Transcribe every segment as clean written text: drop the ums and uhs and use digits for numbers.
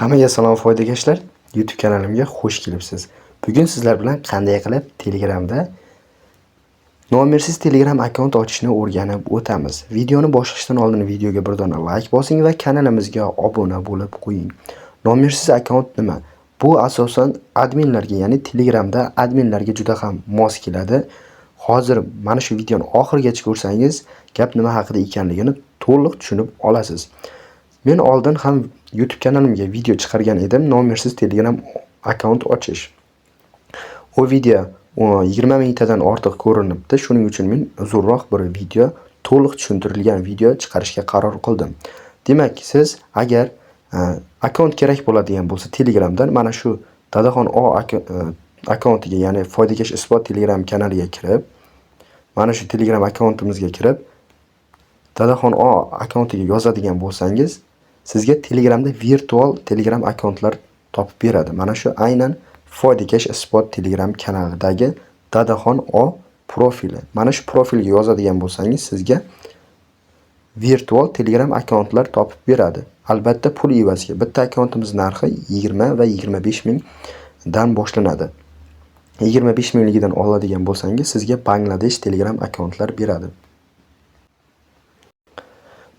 Hammaga salom foydagashlar. YouTube kanalimga xush kelibsiz. Bugun sizlar bilan qanday qilib Telegramda nomersiz Telegram akkaunt ochishni o'rganib o'tamiz. Videoni boshlashdan oldin videoga bir dona like bosing va kanalimizga obuna bo'lib qo'ying. Nomersiz akkaunt nima? Bu asosan adminlarga, ya'ni Telegramda adminlarga juda ham mos keladi. Hozir mana shu videoni oxirigacha ko'rsangiz, gap nima haqida ekanligini to'liq tushunib olasiz. Men oldin ham YouTube kanalimga video chiqargan edim, nomersiz Telegram akkaunt ochish. O video 20 mingtadan ortiq ko'rinibdi. Shuning uchun men uzunroq bir video, to'liq tushuntirilgan video chiqarishga qaror qildim. Demak, siz agar akkaunt kerak bo'ladigan bo'lsa Telegramdan mana shu Dadaxon O akkauntiga, ya'ni foydagash isbot Telegram kanaliga kirib, mana shu Telegram akkauntimizga kirib, Dadaxon O akkauntiga yozadigan bo'lsangiz, sizga Telegramda virtual Telegram akkauntlar topib beradi. Mana shu aynan foydagash isbot Telegram kanalidagi Dadaxon O profili. Mana shu profilga yozadigan bo'lsangiz, sizga virtual Telegram akkauntlar topib beradi. Albatta pul evaziga. Bitta akkauntimiz narxi 20 va 25 ming dan boshlanadi. 25 mingligidan oladigan bo'lsangiz, sizga Bangladesh Telegram akkauntlar beradi.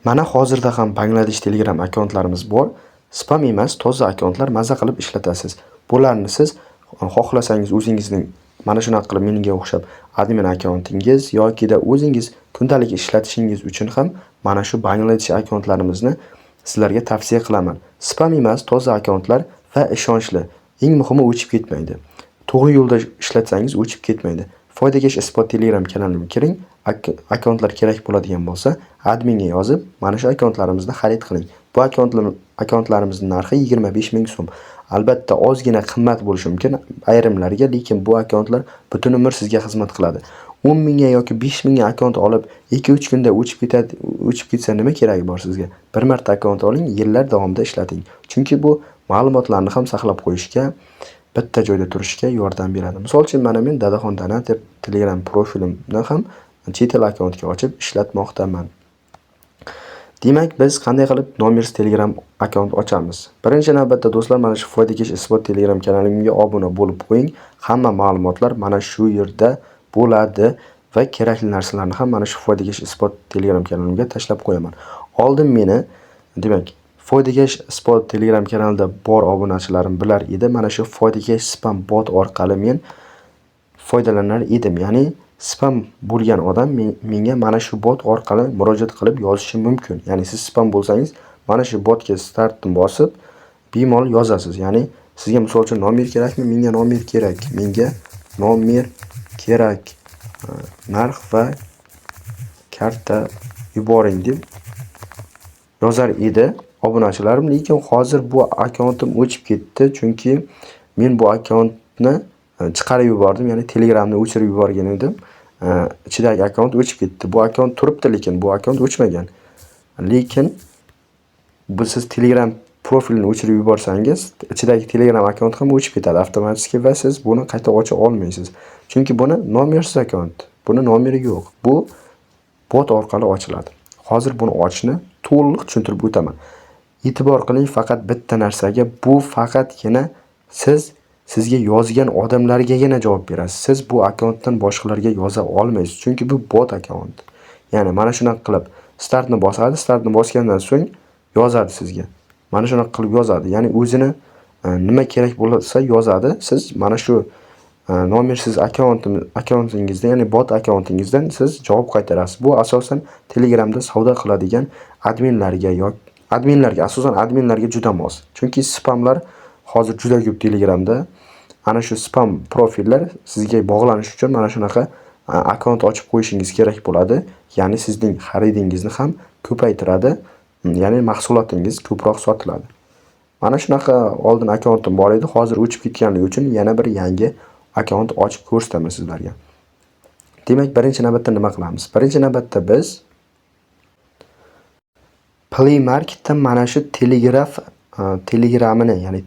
Mana hozirda ham Bangladesh Telegram akkauntlarimiz bor. Spam emas, toza akkauntlar, maza qilib ishlatasiz. Bularni siz xohlasangiz o'zingizning mana shunaqa qilib menga o'xshab admin akkauntingiz yoki o'zingiz kundalik ishlatishingiz uchun ham mana shu Bangladesh akkauntlarimizni sizlarga tavsiya qilaman. Spam emas, toza akkauntlar va ishonchli. Eng muhimi o'chib ketmaydi. To'g'ri yo'lda ishlatsangiz o'chib ketmaydi. Foydagash isbot Telegram kanaliga kiring. Akkauntlar kerak bo'ladigan bo'lsa, adminga yozib, mana shu akkauntlarimizni xarid qiling. Bu akkauntlarimizning narxi 25 ming so'm. Albatta ozgina qimmat bo'lishi mumkin ayrimlarga, lekin bu akkauntlar butun umr sizga xizmat qiladi. 10 mingga yoki 5 mingga akkaunt olib 2-3 kunda o'chib ketsa nima keragi bor sizga? Bir marta akkaunt oling, yillar davomida ishlating. Chunki bu ma'lumotlarni ham saqlab qo'yishga, bitta joyda turishga yordam beradi. Misol uchun mana men Dadaxon Dana deb Telegram profilimni ham chet el akkauntga ochib ishlatmoqdaman. Demak, biz qanday qilib nomersiz Telegram akkaunt ochamiz? Birinchi navbatda do'stlar, mana shu foydagash isbot Telegram kanalimga obuna bo'lib qo'ying. Hamma ma'lumotlar mana shu yerda bo'ladi va kerakli narsalarni ham mana shu foydagash isbot Telegram kanalimga tashlab qo'yaman. Oldin meni, demak, foydagash isbot Telegram kanalida bor obunachilarim bilar edi. Mana shu foydagash spam bot orqali men foydalanar edim. Ya'ni spam bo'lgan odam menga mana shu bot orqali murojaat qilib yozishi mumkin. Ya'ni siz spam bo'lsangiz, mana shu botga startni bosib, bemalol yozasiz. Ya'ni sizga misol uchun nomer kerakmi? Menga nomer kerak. Menga nomer kerak. Narx va karta yuboring deb yozar edi obunachilarim, lekin hozir bu akkauntim o'chib ketdi, chunki men bu akkauntni chiqarib yubordim, ya'ni Telegramni o'chirib yuborgan edim. Ichidagi akkaunt o'chib ketdi. Bu akkaunt turibdi, lekin bu akkaunt o'chmagan. Lekin bu siz Telegram profilini o'chirib yuborsangiz, ichidagi Telegram akkaunt ham o'chib ketadi avtomatik va siz buni qayta ocha olmaysiz. Chunki buni nomersiz akkaunt. Buni nomeri yo'q. Bu bot orqali ochiladi. Hozir buni ochishni to'liq tushuntirib o'taman. E'tibor qiling faqat bitta narsaga, bu faqatgina sizga yozgan odamlargagina javob berasiz. Siz bu akkauntdan boshqalarga yoza olmaysiz, chunki bu bot akkaunt. Ya'ni mana shunaqa qilib startni bosadi, startni bosgandan so'ng yozadi sizga. Mana shunaqa qilib yozadi. Ya'ni o'zini nima kerak bo'lsa yozadi. Siz mana shu nomersiz akkauntingizdan, ya'ni bot akkauntingizdan siz javob qaytarasiz. Bu asosan Telegramda savdo qiladigan adminlarga asosan adminlarga juda mos. Chunki spamlar hozir juda ko'p Telegramda. Ana shu spam profillar sizga bog'lanish uchun mana shunaqa akkaunt ochib qo'yishingiz kerak bo'ladi. Ya'ni sizning xaridingizni ham ko'paytiradi. Ya'ni mahsulotingiz ko'proq sotiladi. Mana shunaqa oldin akkauntim bor edi, hozir o'chib ketganligi uchun yana bir yangi akkaunt ochib ko'rsataman sizlarga. Demak, birinchi navbatda nima qilamiz? Birinchi navbatda biz Play Marketdan mana shu Telegramini, ya'ni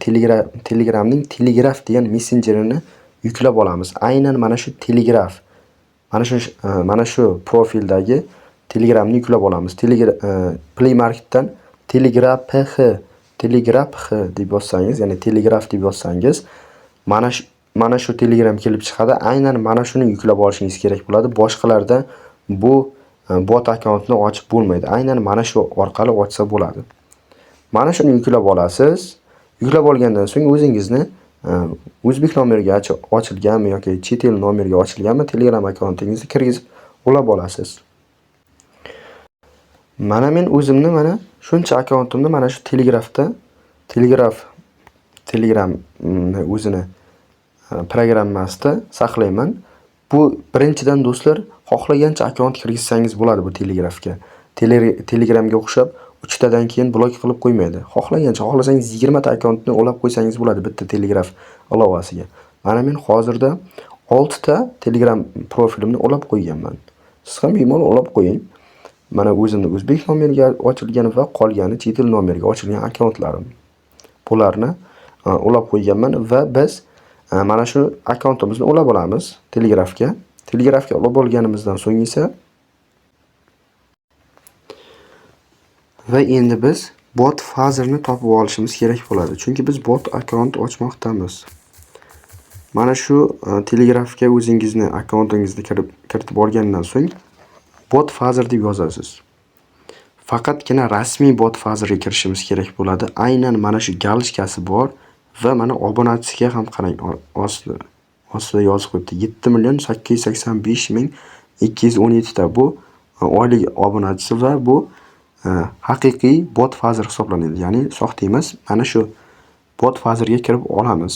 Telegramning Telegraf degan messenjerini yuklab olamiz. Aynan mana shu Telegraf. Mana shu profildagi Telegramni yuklab olamiz. Play Marketdan Telegraph telegraf deb yozsangiz, ya'ni telegraf deb yozsangiz, mana shu Telegram kelib chiqadi. Aynan mana shuni yuklab olishingiz kerak bo'ladi. Boshqalarda bu bot akkauntni ochib bo'lmaydi. Aynan mana shu orqali ochsa bo'ladi. Mana shuni yuklab olasiz. Yuklab olgandan so'ng o'zingizni o'zbek nomeriga ochilganmi yoki chet el nomeriga ochilganmi Telegram akkauntingizni kirgizib ulab olasiz. Mana men o'zimni shuncha akkauntimni mana shu Telegram o'zini programmasida saqlayman. Bu birinchidan do'stlar, xohlagancha akkaunt kirgizsangiz bo'ladi bu Telegramga. Telegramga o'xshab 3 tadan keyin blok qilib qo'ymaydi. Xohlasangiz 20 ta akkauntni ulab qo'ysangiz bo'ladi bitta Telegram ilovasiga. Mana men hozirda 6 ta Telegram profilimni ulab qo'yganman. Siz ham bemalol ulab qo'ying. Mana o'zimning o'zbek nomeriga ochilgan va qolgani chet el nomeriga ochilgan akkauntlarim. Bularni ulab qo'yganman va biz mana shu akkauntimizni ulab olamiz Telegramga. Telegramga ulab olganimizdan so'ng esa va endi biz bot fazerni topib olishimiz kerak bo'ladi. Chunki biz bot akkaunt ochmoqdamiz. Mana shu Telegramga o'zingizni akkauntingizni kiritib olgandan so'ng bot fazer deb yozasiz. Faqatgina rasmiy bot fazerga kirishimiz kerak bo'ladi. Aynan mana shu galishkasi bor va mana obunachisiga ham qarang, ostida yozib qo'yibdi. 7,885,217 ta bu oylik obunachisi va bu haqiqiy bot fazer hisoblanadi. Ya'ni soxta emas. Mana shu bot fazerga kirib olamiz.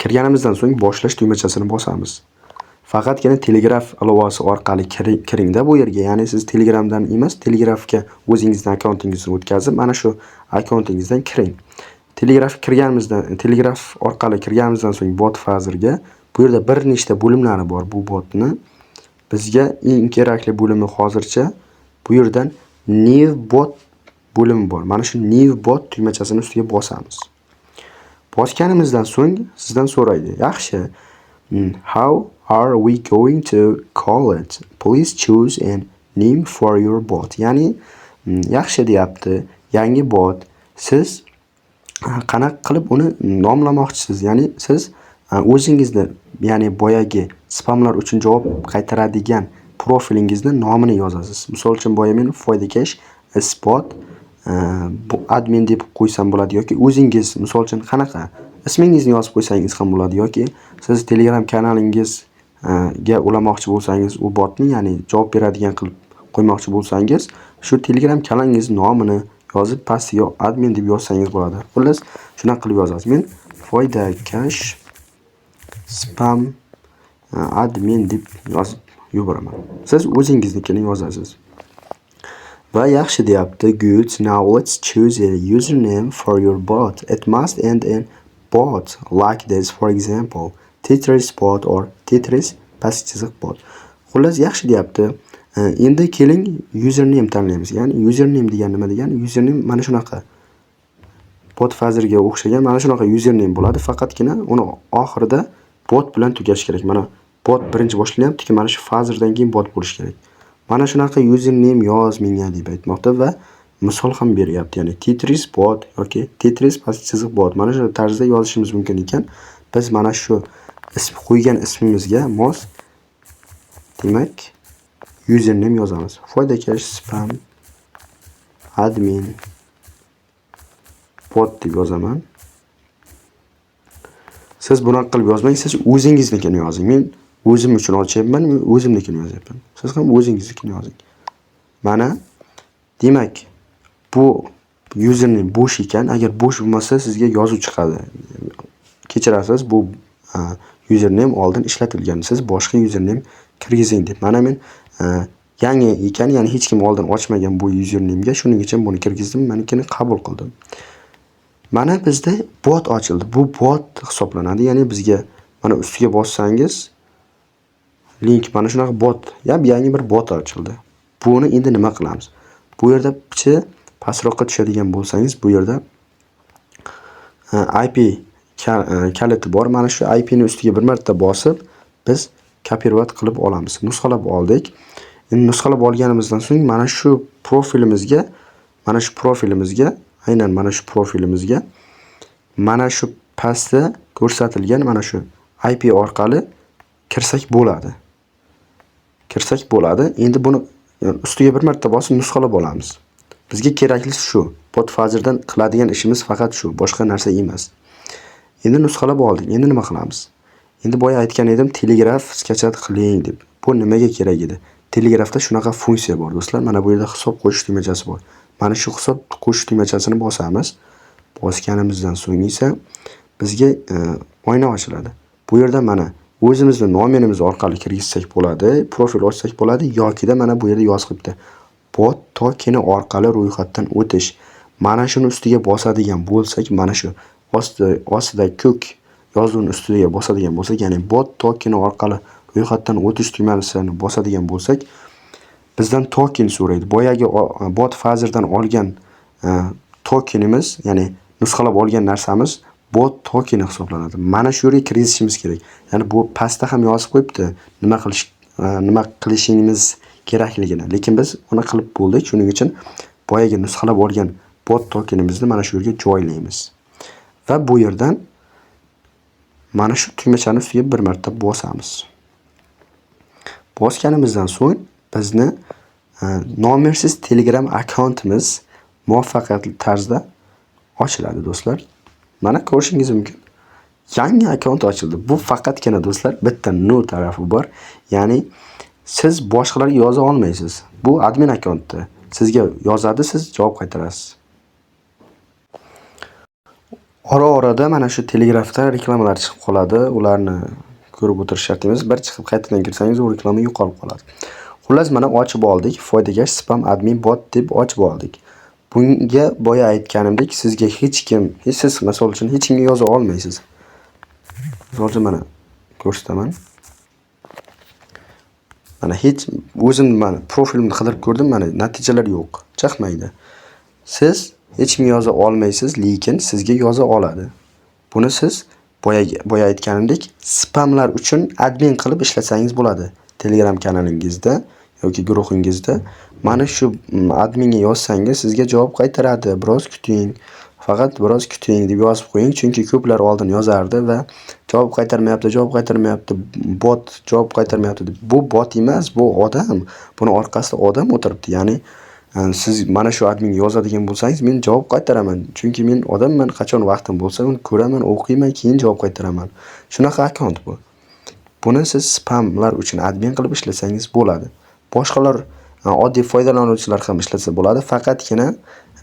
Kirganimizdan so'ng boshlash tugmachasini bosamiz. Faqatgina Telegram ilovasi orqali kiringda bu yerga. Ya'ni siz Telegramdan emas, Telegramga o'zingizning akkauntingizni o'tkazib, mana shu akkauntingizdan kiring. Telegram orqali kirganimizdan so'ng bot fazerga bu yerda bir nechta bo'limlari bor bu botni. Bizga eng kerakli bo'limi hozircha bu yerdan new bot bo'limi bor. Mana shu new bot tugmachasini ustiga bosamiz. Bosganimizdan so'ng sizdan so'raydi. Yaxshi, how are we going to call it? Please choose a name for your bot. Ya'ni yaxshi deyapti, yangi bot. Siz qanaqa qilib uni nomlamoqchisiz? Ya'ni siz o'zingizni, ya'ni boyagi spamlar uchun javob qaytaradigan profilingizni nomini yozasiz. Misol uchun boya men foydakash isbot bu admin deb qo'ysam bo'ladi yoki o'zingiz misol uchun qanaqa ismingizni yozib qo'ysangiz ham bo'ladi yoki siz Telegram kanalingizga ulamoqchi bo'lsangiz u botni, ya'ni javob beradigan qilib qo'ymoqchi bo'lsangiz, shu Telegram kanalingiz nomini yozib pastiga admin deb yozsangiz bo'ladi. Xullas, shunaqa qilib yozasiz. Men foydakash spam admin deb yozib yubораman. Siz o'zingiznikini yozasiz. Va yaxshi deyapti. Good. Now let's choose a username for your bot. It must end in bot like this, for example, Tetris bot or Tetris pastki chiziq bot. Xullas, yaxshi deyapti. Endi keling username tanlaymiz. Ya'ni username degani nima degani? Username mana shunaqa. Bot fazerga o'xshagan mana shunaqa username bo'ladi. Faqatgina uni oxirida bot bilan tugash kerak. Mana bot birinchi boshlanyapti-ki, mana shu fazerdan keyin bot bo'lish kerak. Mana shunaqa username yoz menga deb aytmoqda va misol ham beryapti. Ya'ni Tetris bot yoki Tetris pastki chiziq bot. Mana shu tarzda yozishimiz mumkin ekan. Biz mana shu qo'ygan ismimizga mos demak username yozamiz. Foydakash spam admin bot deb yozaman. Siz bunaqa qilib yozmang, siz o'zingiznikini yozing. Men o'zim uchun ochyapman, men o'zimnikini yozyapman. Siz ham o'zingiznikini yozing. Mana demak bu username bo'sh ekan. Agar bo'sh bo'lmasa sizga yozuv chiqadi. Kechirasiz, bu username oldin ishlatilgan. Siz boshqa username kirgizing deb. Mana men yangi ekan, ya'ni hech kim oldin ochmagan bu usernamega, shuning uchun buni kirgizdim, menikini qabul qildim. Mana bizda bot ochildi. Bu bot hisoblanadi. Ya'ni bizga mana ustiga bossangiz link mana shunaqa bot, yangi bir bot ochildi. Buni endi nima qilamiz? Bu yerda pastroqqa tushadigan bo'lsangiz, bu yerda IP kaliti bor. Mana shu IP ni ustiga bir marta bosib, biz kopirovat qilib olamiz. Nusxalab oldik. Endi nusxalab olganimizdan so'ng mana shu profilimizga aynan mana shu profilimizga mana shu pastda ko'rsatilgan mana shu IP orqali kirsak bo'ladi. Endi buni ustiga bir marta bosib nusxalab olamiz. Bizga keraklisi shu. Bot Fazerdan qiladigan ishimiz faqat shu, boshqa narsa emas. Endi nusxalab oldik. Endi nima qilamiz? Endi boya aytgan edim, Telegraf skachat qiling deb. Bu nimaga kerak edi? Telegrafda shunaqa funksiya bor do'stlar. Mana bu yerda hisob qo'shish tugmachasi bor. Mana shu hisob qo'shish tugmachasini bosamiz. Bosganimizdan so'ng esa bizga oyna ochiladi. Bu yerda mana o'zimizni nomerimiz orqali kirgizsak bo'ladi, profil ochsak bo'ladi yoki mana bu yerda yozib qo'yibdi. Bot tokeni orqali ro'yxatdan o'tish. Mana shuni ustiga bosadigan bo'lsak, mana shu ostida ko'k yozuvni ustiga bosadigan bo'lsak, ya'ni bot tokeni orqali ro'yxatdan o'tish tugmasini bosadigan bo'lsak, bizdan token so'raydi. Boyagi bot Fazerdan olgan tokenimiz, ya'ni nusxalab olgan narsamiz bot tokeni hisoblanadi. Mana shu yerga kirgizishimiz kerak. Ya'ni bu pastda ham yozib qo'yibdi, nima qilishimiz kerakligini. Lekin biz uni qilib bo'ldik. Shuning uchun boyagi nusxalab olgan bot tokenimizni mana shu yerga joylaymiz. Va bu yerdan mana shu tugmachani ustiga bir marta bosamiz. Bosganimizdan so'ng bizni nomersiz Telegram akkauntimiz muvaffaqiyatli tarzda ochiladi do'stlar. Mana ko'rishingiz mumkin. Yangi akkaunt ochildi. Bu faqatgina do'stlar bitta no tarafi bor. Ya'ni siz boshqalarga yoza olmaysiz. Bu admin akkauntda. Sizga yozadi, siz javob qaytarasiz. Ora-orada mana shu Telegrafda reklamalar chiqib qoladi. Ularni ko'rib o'tirish shart emas. Bir chiqib qaytadan kirsangiz u reklama yo'qolib qoladi. Xullas mana ochib oldik. Foydagash spam admin bot deb ochib oldik. Bunga boya aytganimdek, sizga siz misol uchun hech kimga yoza olmaysiz. Misol uchun mana ko'rsataman. Mana o'zim profilimni qidirib ko'rdim, mana natijalar yo'q. Chiqmaydi. Siz hech kimga yoza olmaysiz, lekin sizga yoza oladi. Buni siz boya aytganimdek, spamlar uchun admin qilib ishlatsangiz bo'ladi. Telegram kanalingizda yoki guruhingizda mana shu adminga yozsangiz sizga javob qaytaradi. Biroz kuting. Faqat biroz kuting deb yozib qo'ying, chunki ko'plar oldin yozardi va javob qaytarmayapti, bot javob qaytarmayapti deb. Bu bot emas, bu odam. Buni orqasida odam o'tiribdi. Ya'ni siz mana shu adminga yozadigan bo'lsangiz, men javob qaytaraman. Chunki men odamman, qachon vaqtim bo'lsa, uni ko'raman, o'qiyman, keyin javob qaytaraman. Shunaqa akkaunt bu. Buni siz spamlar uchun admin qilib ishlatsangiz bo'ladi. Boshqalar oddiy foydalanuvchilar ham ishlatsa bo'ladi. Faqatgina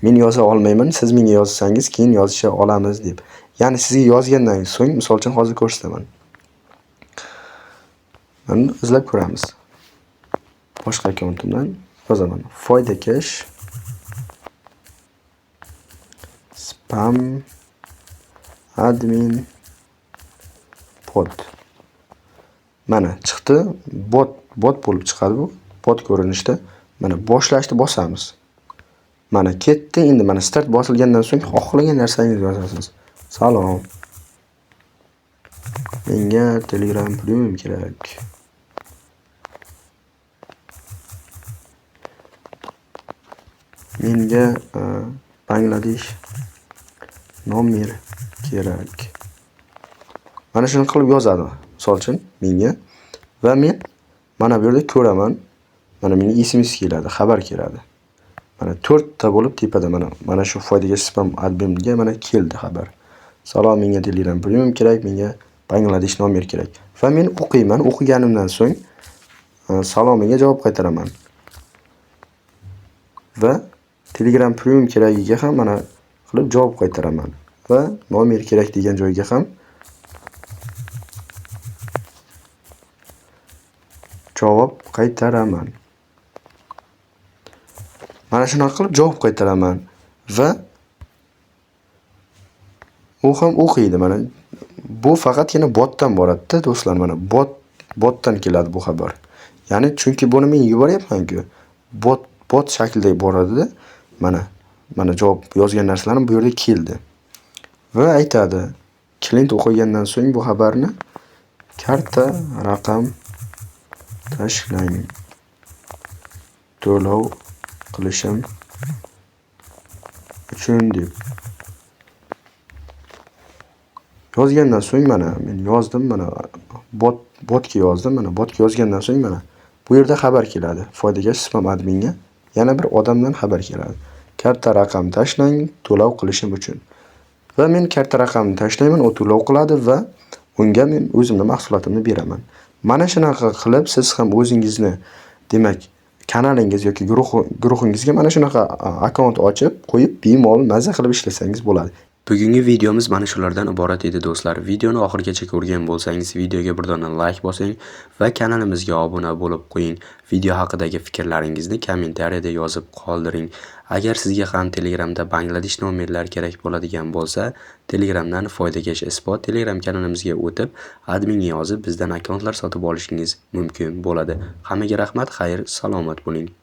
men yoza olmayman, siz menga yozsangiz keyin yozisha olamiz deb. Ya'ni sizga yozgandan so'ng, misol uchun hozir ko'rsataman. Mana izlab ko'ramiz. Boshqa akkauntimdan yozaman. Foydakash spam admin bot. Mana chiqdi. Bot bo'lib chiqadi bu. Bot ko'rinishda. Mana boshlashni bosamiz. Mana ketdi. Endi mana start bosilgandan so'ng xohlagan narsangizni yozasiz. Salom. Menga Telegram Premium kerak. Menga Bangladesh nomer kerak. Mana shuni qilib yozadi. Misol uchun menga va men mana bu yerda ko'raman. Mana menga SMS keladi, xabar keladi. Mana 4 ta bo'lib tepada mana shu foydaga spam adminga mana keldi xabar. Salom, menga Telegram Premium kerak, menga Bangladesh nomer kerak. Va men o'qiyman. O'qiganimdan so'ng salomiga javob qaytaraman. Va Telegram Premium keragiga ham mana qilib javob qaytaraman. Va nomer kerak degan joyga ham javob qaytaraman. Mana shunaqa qilib javob qaytaraman va u ham o'qiydi mana. Bu faqatgina botdan boradi-da do'stlar, mana botdan keladi bu xabar. Ya'ni chunki buni men yuboryapman-ku. Bot shaklida boradi-da. Mana javob yozgan narsalarim bu yerda keldi. Va aytadi, klient o'qigandan so'ng bu xabarni karta raqam tashlang. To'lov qilishim uchun deb yozgandan so'ng mana men yozdim, mana botga yozdim, mana botga yozgandan so'ng mana bu yerda xabar keladi. Foydagash spam adminga yana bir odamdan xabar keladi. Karta raqam tashlang to'lov qilishim uchun. Va men karta raqamni tashlayman, u to'lov qiladi va unga men o'zimning mahsulotimni beraman. Mana shunaqa qilib siz ham o'zingizni, demak, kanalingiz yoki guruhingizga mana shunaqa akkaunt ochib qo'yib bemalol maza qilib ishlasangiz bo'ladi. Bugungi videomiz mana shulardan iborat edi do'stlar. Videoni oxirigacha ko'rgan bo'lsangiz, videoga bir dona like bosing va kanalimizga obuna bo'lib qo'ying. Video haqidagi fikrlaringizni kommentariyada yozib qoldiring. Agar sizga ham Telegramda Bangladesh nomerlar kerak bo'ladigan bo'lsa, Telegramdan Foydagash Isbot Telegram kanalimizga o'tib, adminga yozib bizdan akkauntlar sotib olishingiz mumkin bo'ladi. Hammaga rahmat, xayr, salomat bo'ling.